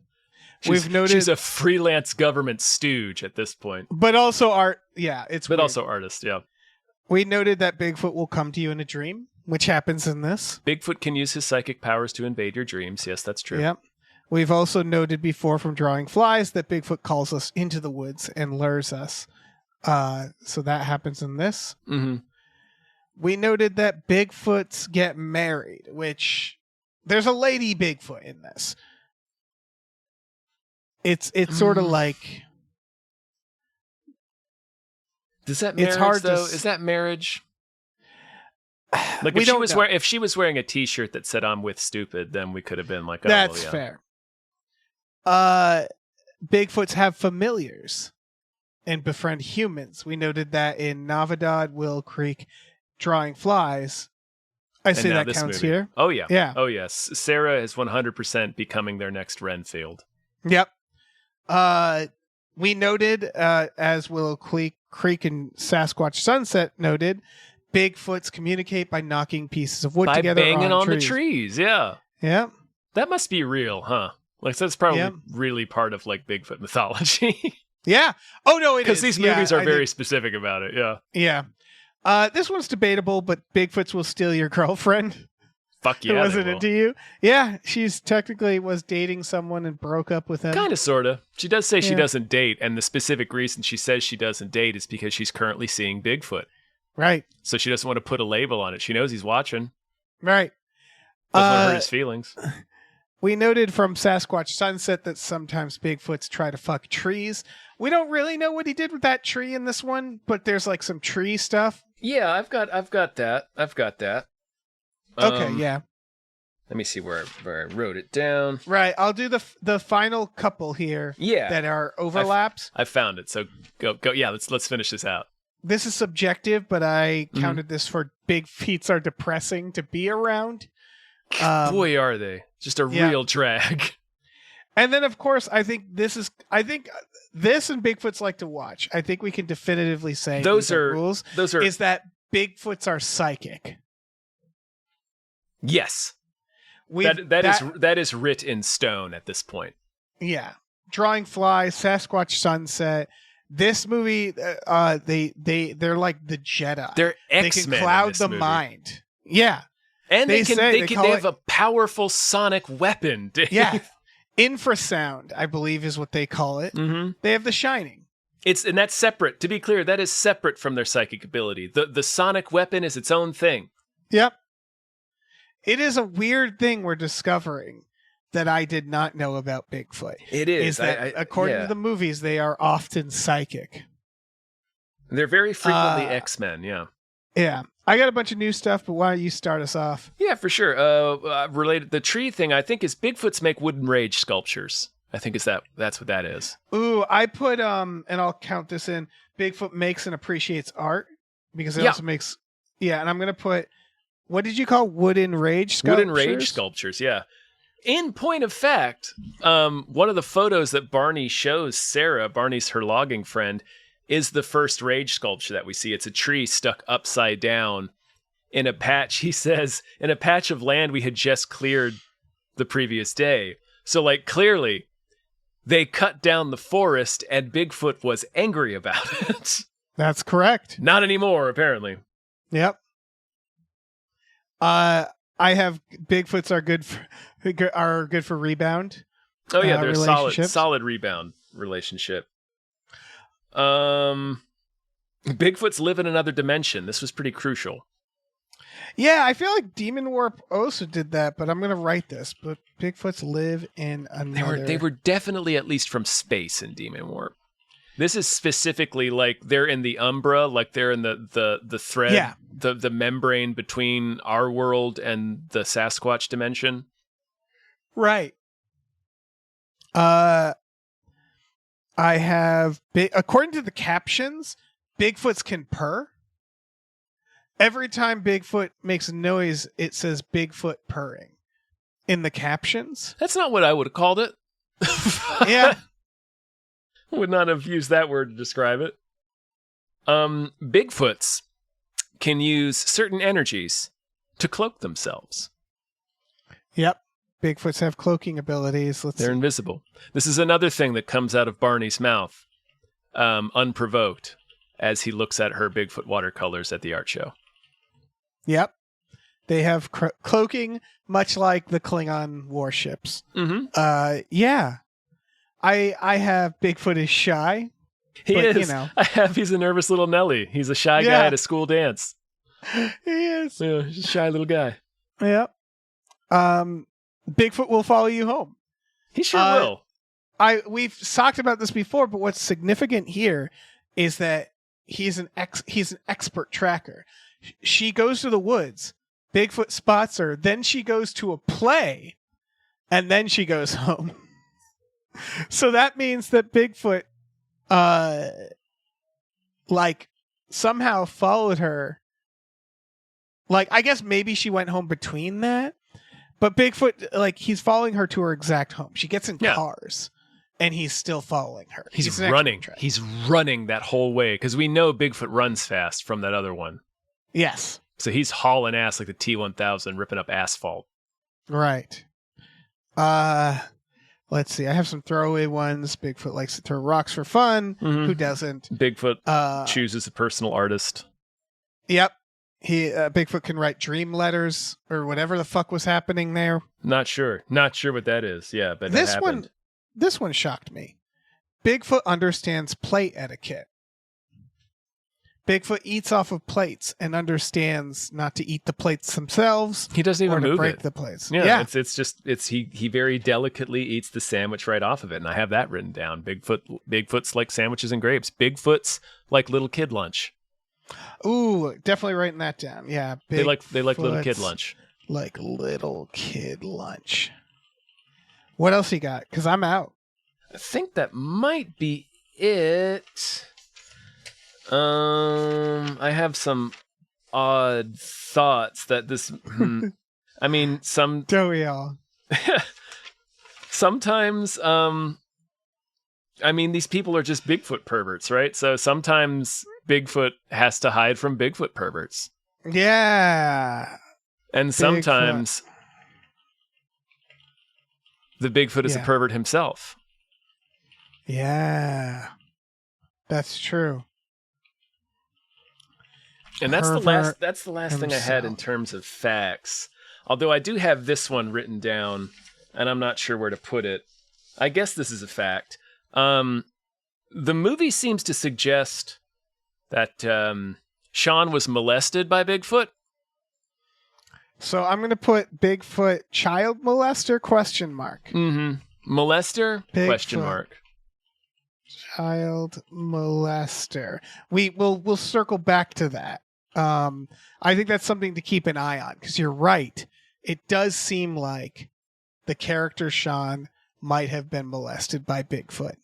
She's a freelance government stooge at this point. But also art. Yeah, but also artist. Yeah. We noted that Bigfoot will come to you in a dream, which happens in this. Bigfoot can use his psychic powers to invade your dreams. Yes, that's true. Yep. We've also noted before from Drawing Flies that Bigfoot calls us into the woods and lures us. So that happens in this. Mm-hmm. We noted that Bigfoots get married, which there's a lady Bigfoot in this. It's sort of like. Does that marriage, it's hard though? Is that marriage? Like, if she was wearing a T-shirt that said "I'm with stupid," then we could have been like, "Oh, that's yeah. fair." Bigfoots have familiars and befriend humans. We noted that in Navadad, Will Creek, Drawing Flies. I say that counts movie. here. Oh, yeah. Yeah. Oh, yes. Sarah is 100% becoming their next Renfield. Yep. We noted, as Willow Creek and Sasquatch Sunset noted, Bigfoots communicate by knocking pieces of wood together by banging on trees. the trees. Yeah. Yeah. That must be real, huh? Like, that's probably really part of, like, Bigfoot mythology. Yeah. Oh, no, it is. Because these movies are very specific about it. Yeah. Yeah. This one's debatable, but Bigfoots will steal your girlfriend. Fuck yeah. It wasn't into you. Yeah, she's technically was dating someone and broke up with him. Kind of, sort of. She does say she doesn't date, and the specific reason she says she doesn't date is because she's currently seeing Bigfoot. Right. So she doesn't want to put a label on it. She knows he's watching. Right. Doesn't want to hurt his feelings. We noted from Sasquatch Sunset that sometimes Bigfoots try to fuck trees. We don't really know what he did with that tree in this one, but there's like some tree stuff. Yeah, I've got that. Okay, yeah. Let me see where I wrote it down. Right, I'll do the final couple here. Yeah, that are overlaps. I found it. So go. Yeah, let's finish this out. This is subjective, but I counted this for big feats are depressing to be around. Boy, are they just a real drag. And then, of course, I think this and Bigfoots like to watch. I think we can definitively say those are rules. Is that Bigfoots are psychic? Yes, that is writ in stone at this point. Yeah, Drawing Flies, Sasquatch Sunset. This movie, they're like the Jedi. They're X-Men. They can cloud the mind. Yeah, and they have a powerful sonic weapon. Dave. Yeah, infrasound, I believe, is what they call it. Mm-hmm. They have the Shining. And that's separate. To be clear, that is separate from their psychic ability. The sonic weapon is its own thing. Yep. It is a weird thing we're discovering that I did not know about Bigfoot. It is that according to the movies, they are often psychic. They're very frequently X-Men, yeah. Yeah. I got a bunch of new stuff, but why don't you start us off? Yeah, for sure. Related, the tree thing, I think, is Bigfoots make wooden rage sculptures. I think that's what that is. Ooh, I put, and I'll count this in, Bigfoot makes and appreciates art, because it also makes, and I'm going to put, what did you call wooden rage sculptures? Wooden rage sculptures, yeah. In point of fact, one of the photos that Barney shows Sarah, Barney's her logging friend, is the first rage sculpture that we see. It's a tree stuck upside down in a patch, he says, in a patch of land we had just cleared the previous day. So, like, clearly, they cut down the forest and Bigfoot was angry about it. That's correct. Not anymore, apparently. Yep. I have Bigfoots are good for rebound. Oh yeah, they're a solid rebound relationship. Bigfoots live in another dimension. This was pretty crucial. Yeah, I feel like Demon Warp also did that, but I'm going to write this. But Bigfoots live in another... They were definitely at least from space in Demon Warp. This is specifically like they're in the Umbra, like they're in the thread, the membrane between our world and the Sasquatch dimension. Right. I have, according to the captions, Bigfoots can purr. Every time Bigfoot makes a noise, it says Bigfoot purring in the captions. That's not what I would have called it. Yeah. Would not have used that word to describe it. Bigfoots can use certain energies to cloak themselves. Yep. Bigfoots have cloaking abilities. They're invisible. This is another thing that comes out of Barney's mouth, unprovoked, as he looks at her Bigfoot watercolors at the art show. Yep. They have cloaking, much like the Klingon warships. Mm-hmm. Yeah. I have Bigfoot is shy. He is. You know. He's a nervous little Nelly. He's a shy guy at a school dance. He is. Yeah, he's a shy little guy. Yep. Bigfoot will follow you home. He sure will. We've talked about this before, but what's significant here is that he's an expert tracker. She goes to the woods. Bigfoot spots her. Then she goes to a play, and then she goes home. So that means that Bigfoot, somehow followed her. Like, I guess maybe she went home between that. But Bigfoot, he's following her to her exact home. She gets in cars, and he's still following her. He's running. He's running that whole way, because we know Bigfoot runs fast from that other one. Yes. So he's hauling ass like the T-1000, ripping up asphalt. Right. Let's see. I have some throwaway ones. Bigfoot likes to throw rocks for fun. Mm-hmm. Who doesn't? Bigfoot chooses a personal artist. Yep. Bigfoot can write dream letters or whatever the fuck was happening there. Not sure what that is. Yeah, but this one shocked me. Bigfoot understands plate etiquette. Bigfoot eats off of plates and understands not to eat the plates themselves. He doesn't even move break the plates. Yeah. He very delicately eats the sandwich right off of it, and I have that written down. Bigfoot's like sandwiches and grapes. Bigfoot's like little kid lunch. Ooh, definitely writing that down. Yeah, they like little kid lunch. Like little kid lunch. What else you got? Because I'm out. I think that might be it. I have some odd thoughts that this. I mean, don't we all? Sometimes, I mean, these people are just Bigfoot perverts, right? So sometimes Bigfoot has to hide from Bigfoot perverts. Yeah. And sometimes the Bigfoot is a pervert himself. Yeah. That's true. And that's the last thing I had in terms of facts. Although I do have this one written down, and I'm not sure where to put it. I guess this is a fact. The movie seems to suggest that Sean was molested by Bigfoot. So I'm going to put Bigfoot child molester ? Molester ? Bigfoot. Child molester. We'll circle back to that. I think that's something to keep an eye on, because you're right. It does seem like the character Sean might have been molested by Bigfoot.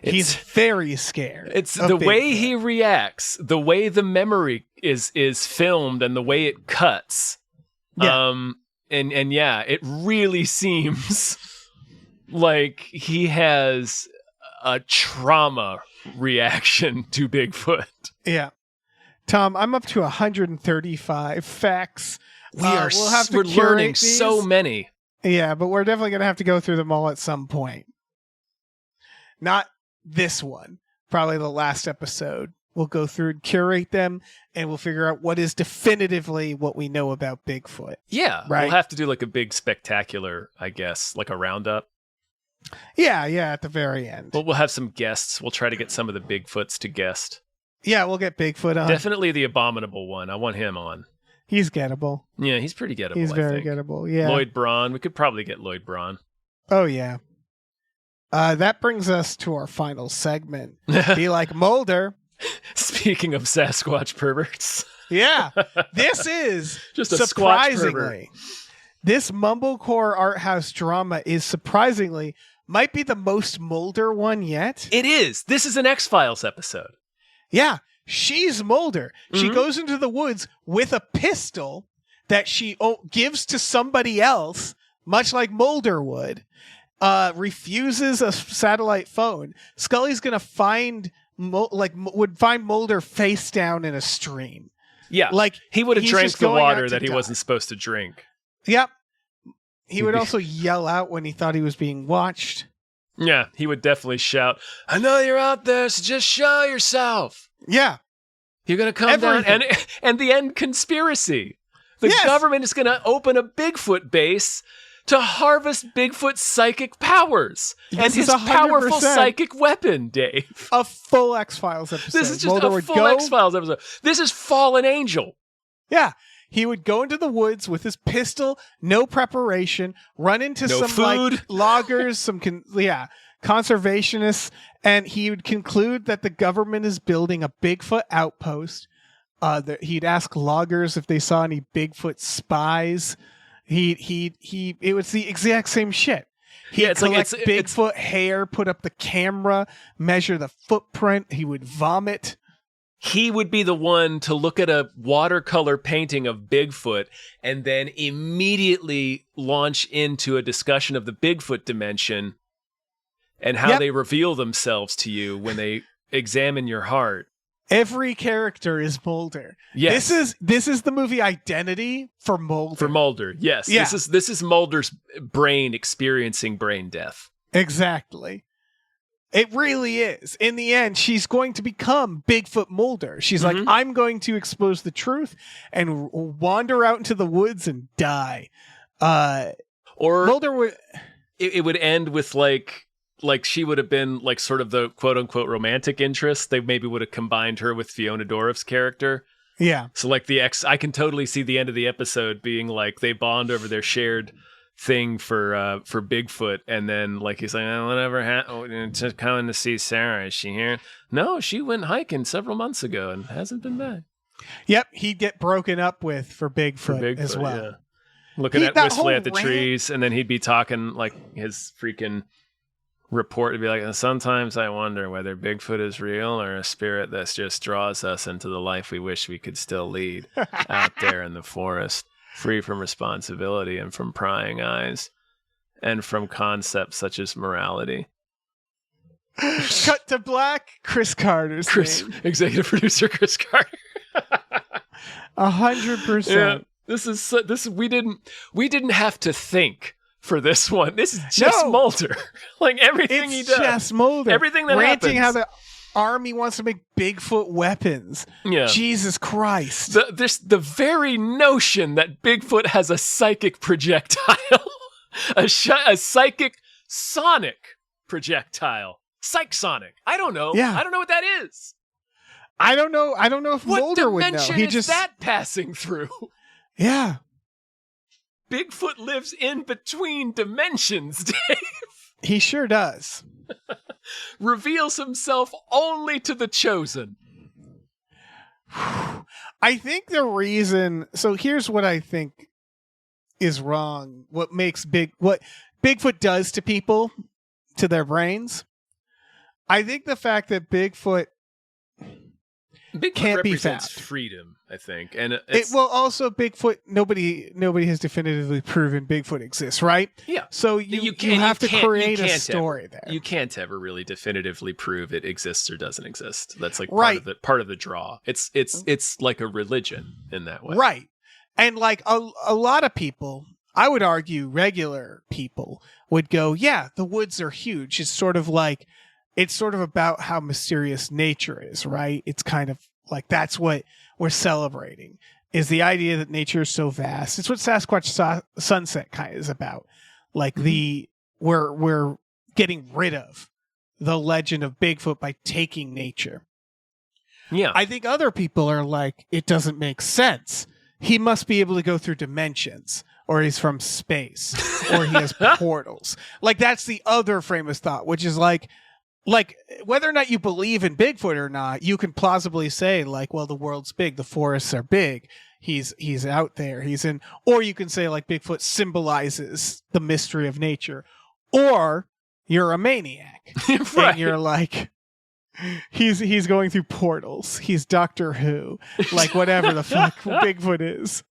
He's very scared. It's the way he reacts, the way the memory is filmed, and the way it cuts. Yeah. And yeah, it really seems like he has a trauma reaction to Bigfoot. Yeah. Tom, I'm up to 135 facts. We're learning these. So many. Yeah, but we're definitely going to have to go through them all at some point. Not this one. Probably the last episode. We'll go through and curate them, and we'll figure out what is definitively what we know about Bigfoot. Yeah, right? We'll have to do like a big spectacular, I guess, like a roundup. Yeah, at the very end. We'll have some guests. We'll try to get some of the Bigfoots to guest. Yeah, we'll get Bigfoot on. Definitely the abominable one. I want him on. He's gettable. Yeah, he's pretty gettable. He's very gettable, yeah. Lloyd Braun. We could probably get Lloyd Braun. Oh, yeah. That brings us to our final segment. Be like Mulder. Speaking of Sasquatch perverts. Yeah. This is, just a surprisingly, this mumblecore art house drama is surprisingly, might be the most Mulder one yet. It is. This is an X-Files episode. Yeah, she's Mulder. She goes into the woods with a pistol that she gives to somebody else, much like Mulder would. Refuses a satellite phone. Scully's gonna find would find Mulder face down in a stream. Yeah, like he would have drank the water that he wasn't supposed to drink. Yep. He would also yell out when he thought he was being watched. Yeah, he would definitely shout, "I know you're out there, so just show yourself." Yeah. You're going to come down, and the end conspiracy. The government is going to open a Bigfoot base to harvest Bigfoot's psychic powers and his powerful psychic weapon, Dave. A full X-Files episode. This is just a full X-Files episode. This is Fallen Angel. Yeah. He would go into the woods with his pistol, no preparation, run into some food. Like loggers, some conservationists, and he would conclude that the government is building a Bigfoot outpost. He'd ask loggers if they saw any Bigfoot spies. It was the exact same shit. He'd collect Bigfoot hair, put up the camera, measure the footprint. He would vomit. He would be the one to look at a watercolor painting of Bigfoot and then immediately launch into a discussion of the Bigfoot dimension and how they reveal themselves to you when they examine your heart. Every character is Mulder. Yes. This is the movie Identity for Mulder. For Mulder, yes. Yeah. This is Mulder's brain experiencing brain death. Exactly. It really is. In the end, she's going to become Bigfoot Mulder. She's like, I'm going to expose the truth and wander out into the woods and die. Or Mulder would... It would end with like she would have been like sort of the quote unquote romantic interest. They maybe would have combined her with Fiona Dorff's character. Yeah. So like I can totally see the end of the episode being like they bond over their shared thing for Bigfoot, and then like he's like, whatever happened, just coming to see Sarah, is she here? No, she went hiking several months ago and hasn't been back. Yep, he'd get broken up with for Bigfoot as well. Yeah. Looking at wistfully at the trees, and then he'd be talking like his freaking report would be like, sometimes I wonder whether Bigfoot is real or a spirit that just draws us into the life we wish we could still lead out there in the forest, free from responsibility and from prying eyes and from concepts such as morality. Cut to black. Chris Carter's name. Executive producer Chris Carter. 100%. Yeah, this we didn't have to think for this one. This is just Mulder. Like everything he does. It's just Mulder. Everything that ranting happens. How the army wants to make Bigfoot weapons. Yeah. Jesus Christ. The very notion that Bigfoot has a psychic projectile, a psychic sonic projectile, psych-sonic. I don't know. Yeah. I don't know what that is. I don't know if What Mulder would know. dimension is that passing through? Yeah. Bigfoot lives in between dimensions, Dave. He sure does. Reveals himself only to the chosen. I think the reason... So here's what I think is wrong. What Bigfoot does to people, to their brains. I think the fact that Bigfoot can't be found. Freedom, I think, and also Bigfoot. Nobody has definitively proven Bigfoot exists, right? Yeah. So you have to create a story there. You can't ever really definitively prove it exists or doesn't exist. That's like part of the draw. It's like a religion in that way, right? And like a lot of people, I would argue, regular people would go, "Yeah, the woods are huge." It's sort of about how mysterious nature is, right? It's kind of like that's what we're celebrating, is the idea that nature is so vast. It's what Sasq Watch Sunset kind of is about. Like we're getting rid of the legend of Bigfoot by taking nature. Yeah. I think other people are like, it doesn't make sense. He must be able to go through dimensions, or he's from space, or he has portals. Like that's the other frame of thought, which is like whether or not you believe in Bigfoot or not, you can plausibly say like, well, the world's big, the forests are big, he's out there, or you can say like Bigfoot symbolizes the mystery of nature, or you're a maniac. Right. And you're like, he's going through portals, he's Doctor Who, like whatever the fuck Bigfoot is.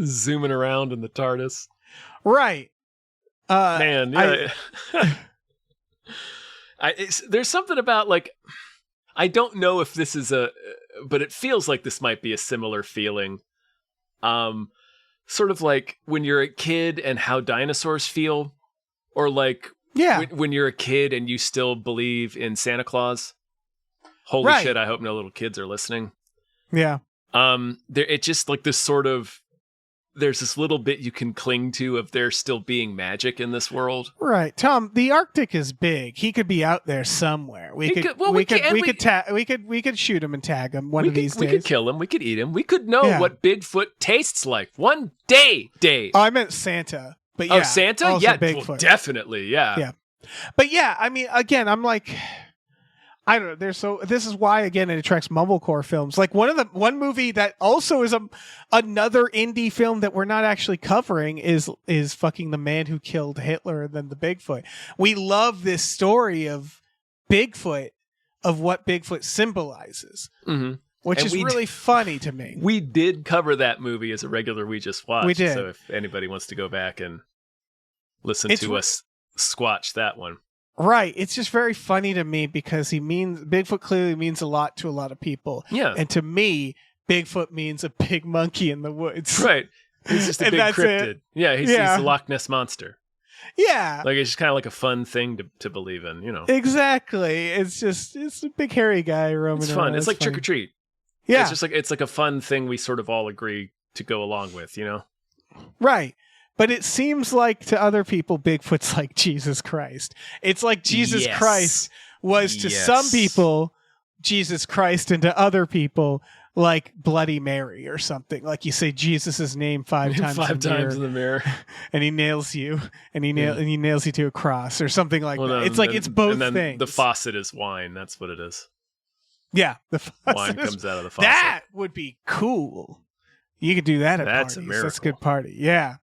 Zooming around in the TARDIS. Right. Man, yeah. There's something about like, I don't know if this is but it feels like this might be a similar feeling. Sort of like when you're a kid and how dinosaurs feel, or like when you're a kid and you still believe in Santa Claus. Holy shit! I hope no little kids are listening. Yeah. It's just like this sort of. There's this little bit you can cling to of there still being magic in this world. Right. Tom, the Arctic is big. He could be out there somewhere. We could shoot him and tag him one of these days. We could kill him. We could eat him. We could know what Bigfoot tastes like one day, Dave. Oh, I meant Santa. But yeah. Oh, Santa? Yeah, Bigfoot. Well, definitely. Yeah. Yeah. But yeah, I mean, again, I'm like, I don't know. This is why, again, it attracts mumblecore films. Like one movie that also is another indie film that we're not actually covering is fucking The Man Who Killed Hitler and then the Bigfoot. We love this story of Bigfoot, of what Bigfoot symbolizes, which is really funny to me. We did cover that movie as a regular We Just Watched. We did. So if anybody wants to go back and listen to us squatch that one. Right. It's just very funny to me because Bigfoot clearly means a lot to a lot of people. Yeah. And to me, Bigfoot means a big monkey in the woods. Right. He's just a big cryptid. It. Yeah, he's the Loch Ness Monster. Yeah. Like it's just kind of like a fun thing to believe in, you know. Exactly. It's a big hairy guy roaming around. It's fun. It's like trick or treat. Yeah. It's like a fun thing we sort of all agree to go along with, you know? Right. But it seems like to other people, Bigfoot's like Jesus Christ. It's like Jesus Christ was to some people Jesus Christ, and to other people like Bloody Mary or something. Like you say Jesus' name five times in the mirror, and he nails you, and he nails you to a cross or something like that. It's like it's both things. The faucet is wine. That's what it is. Yeah, the faucet wine comes out of the faucet. That would be cool. You could do that at That's parties. A miracle. That's a good party. Yeah.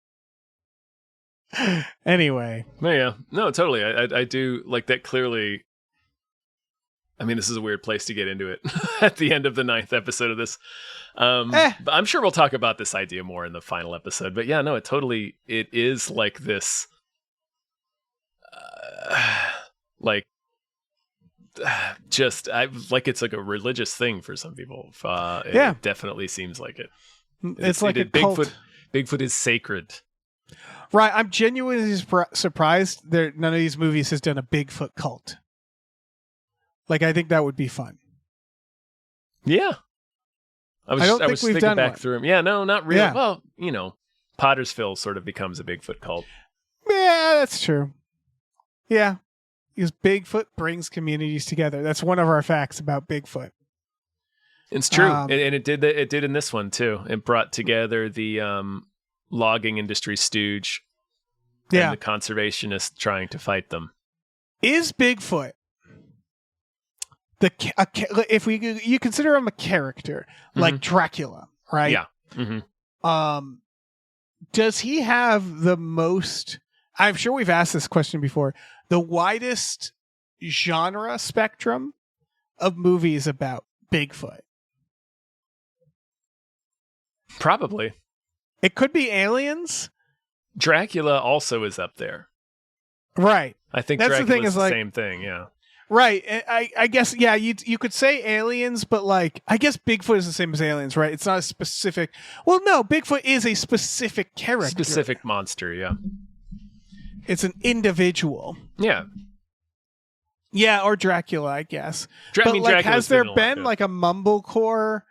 Anyway. Yeah. No, totally. I do like that clearly. I mean, this is a weird place to get into it at the end of the 9th episode of this. But I'm sure we'll talk about this idea more in the final episode. But yeah, no, it is like this, like it's like a religious thing for some people. It definitely seems like it. It's like a cult. Bigfoot is sacred. Right. I'm genuinely surprised that none of these movies has done a Bigfoot cult. Like, I think that would be fun. Yeah. I don't think we've done back through them. Yeah, no, not really. Yeah. Well, you know, Pottersville sort of becomes a Bigfoot cult. Yeah, that's true. Yeah. Because Bigfoot brings communities together. That's one of our facts about Bigfoot. It's true, and it did in this one too. It brought together the logging industry stooge and the conservationists trying to fight them. Is Bigfoot if you consider him a character like Dracula, right? Yeah. Mm-hmm. Does he have the most? I'm sure we've asked this question before. The widest genre spectrum of movies about Bigfoot. Probably. It could be Aliens. Dracula also is up there. Right. I think that's Dracula's the thing. Is the same thing. Yeah. Right. I guess, yeah, you could say Aliens, but like, I guess Bigfoot is the same as Aliens, right? It's not a specific. Well, no, Bigfoot is a specific character. Specific monster, yeah. It's an individual. Yeah. Yeah, or Dracula, I guess. But like, has there been like a mumblecore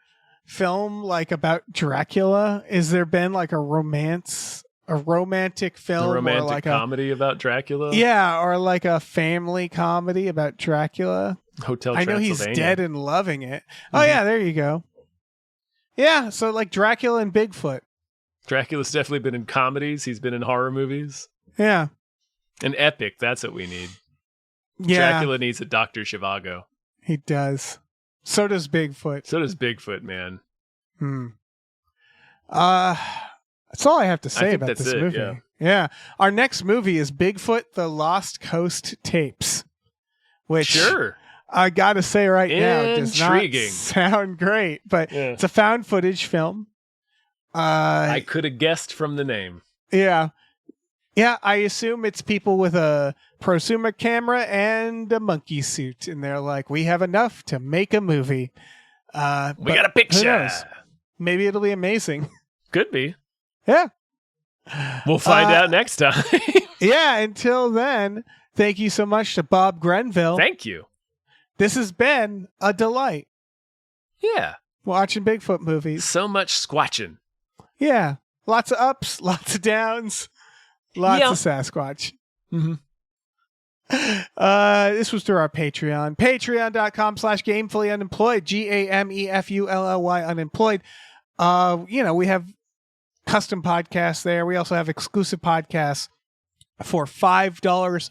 film like about Dracula? Is there been like a romantic film, a romantic or like comedy about Dracula? Yeah, or like a family comedy about Dracula. Hotel I know Transylvania. he's dead and loving it. Oh yeah, there you go. Yeah, so like Dracula and Bigfoot. Dracula's definitely been in comedies. He's been in horror movies. Yeah. An epic, that's what we need. Yeah. Dracula needs a Dr. Zhivago. He does. So does Bigfoot. So does Bigfoot, man. That's all I have to say about this movie. Yeah. Our next movie is Bigfoot, The Lost Coast Tapes. Which sure. I gotta say right now does not Intriguing. sound great, but it's a found footage film. I could have guessed from the name. Yeah. Yeah, I assume it's people with a prosumer camera and a monkey suit, and they're like, we have enough to make a movie. We got a picture. Who knows? Maybe it'll be amazing. Could be. Yeah. We'll find out next time. Yeah, until then, thank you so much to Bob Grenville. Thank you. This has been a delight. Yeah. Watching Bigfoot movies. So much squatching. Yeah. Lots of ups, lots of downs, lots of Sasquatch. Mm-hmm. This was through our Patreon. Patreon.com/gamefullyunemployed. GAMEFULLY unemployed. We have custom podcasts there. We also have exclusive podcasts for $5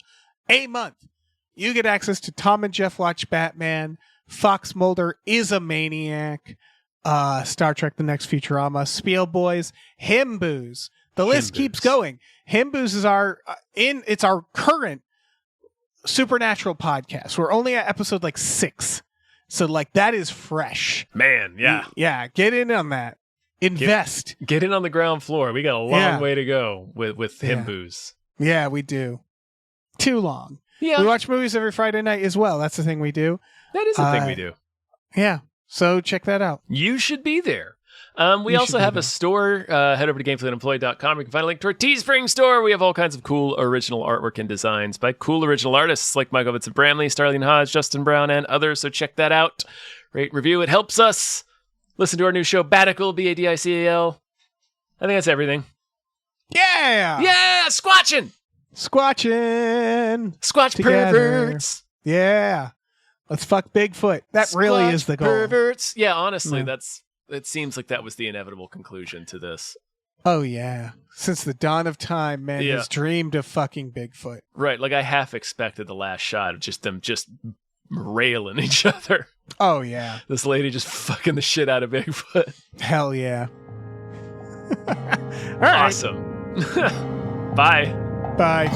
a month. You get access to Tom and Jeff Watch Batman, Fox Mulder is a Maniac, Star Trek The Next Futurama, Spiel Boys, Himboos. The list keeps going. Himboos is our current supernatural podcast. We're only at episode 6. So that is fresh. Man, yeah. Yeah, get in on that. Invest. Get in on the ground floor. We got a long way to go with Himboos. Yeah, we do. Too long. Yeah. We watch movies every Friday night as well. That's the thing we do. That is the thing we do. Yeah. So check that out. You should be there. We also have a store. Head over to gamefullyunemployed.com. You can find a link to our Teespring store. We have all kinds of cool original artwork and designs by cool original artists like Michael Vincent Bramley, Starlene Hodge, Justin Brown, and others. So check that out. Rate, review. It helps us. Listen to our new show, Badical, Badical. I think that's everything. Yeah! Yeah! Squatching! Squatch together. Perverts! Yeah. Let's fuck Bigfoot. That really is the goal. Perverts. Yeah, honestly, it seems like that was the inevitable conclusion to this. Oh, yeah. Since the dawn of time, man has dreamed of fucking Bigfoot. Right, I half expected the last shot of them railing each other. Oh, yeah. This lady just fucking the shit out of Bigfoot. Hell yeah. All right. Awesome. Bye. Bye.